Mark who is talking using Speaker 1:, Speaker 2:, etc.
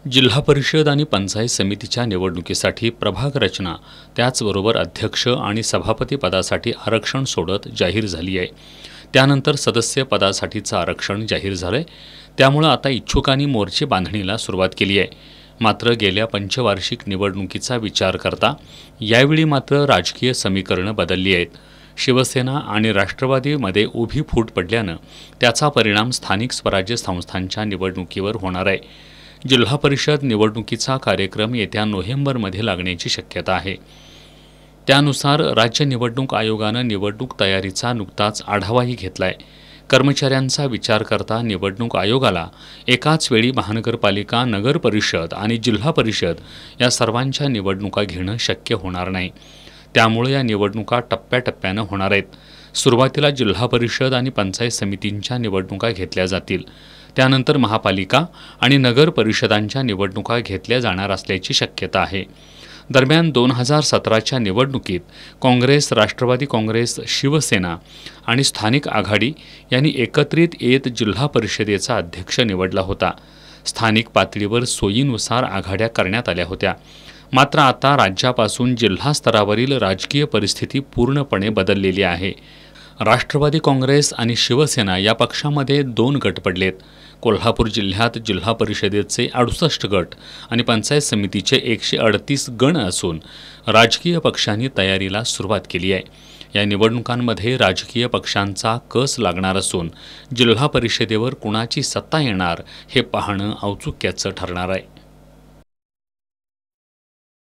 Speaker 1: जिल्हा परिषद आणि पंचायत समितीच्या निवडणुकीसाठी प्रभाग रचना त्याचबरोबर अध्यक्ष आणि सभापती पदासाठी आरक्षण सोडत जाहीर झाली आहे। त्यानंतर सदस्य पदासाठीचं आरक्षण जाहीर झालंय। त्यामुळे आता इच्छुकांनी मोर्चे बांधणीला सुरुवात केली आहे। मात्र गेल्या पंचवार्षिक निवडणुकीचा विचार करता यावेळी मात्र राजकीय समीकरणं बदलली आहेत। शिवसेना आणि राष्ट्रवादीमध्ये उभी फूट पडल्यानं त्याचा परिणाम स्थानिक स्वराज्य संस्थांच्या निवडणुकीवर होणार आहे। जिल्हा परिषद निवडणुकीचा कार्यक्रम येत्या नोव्हेंबरमध्ये लागण्याची शक्यता आहे। त्यानुसार राज्य निवडणूक आयोगानं निवडणूक तयारीचा नुकताच आढावाही घेतलाय। कर्मचाऱ्यांचा विचार करता निवडणूक आयोगाला एकाच वेळी महानगरपालिका, नगर परिषद आणि जिल्हा परिषद या सर्वांच्या निवडणुका घेणं शक्य होणार नाही। त्यामुळे या निवडणुका टप्प्याटप्प्यानं होणार आहेत। सुरुवातीला जिल्हा परिषद आणि पंचायत समितींच्या निवडणुका घेतल्या जातील। त्यानंतर महापालिका आणि नगर परिषदांच्या निवडणुका घेतल्या जाणार असल्याची शक्यता आहे। दरम्यान 2017च्या निवडणुकीत काँग्रेस, राष्ट्रवादी काँग्रेस, शिवसेना आणि स्थानिक आघाडी यांनी एकत्रित येत जिल्हा परिषदेचा अध्यक्ष निवडला होता। स्थानिक पातळीवर सोयीनुसार आघाड्या करण्यात आल्या होत्या। मात्र आता राज्यापासून जिल्हा स्तरावरील राजकीय परिस्थिती पूर्णपणे बदललेली आहे। राष्ट्रवादी काँग्रेस आणि शिवसेना या पक्षामध्ये 2 गट पडलेत। कोल्हापूर जिल्ह्यात जिल्हा परिषदेचे 68 गट आणि पंचायत समितीचे 138 गण असून राजकीय पक्षांनी तयारीला सुरुवात केली आहे। या निवडणुकांमध्ये राजकीय पक्षांचा कस लागणार असून जिल्हा परिषदेवर कुणाची सत्ता येणार हे पाहणं औत्सुक्याचं ठरणार आहे।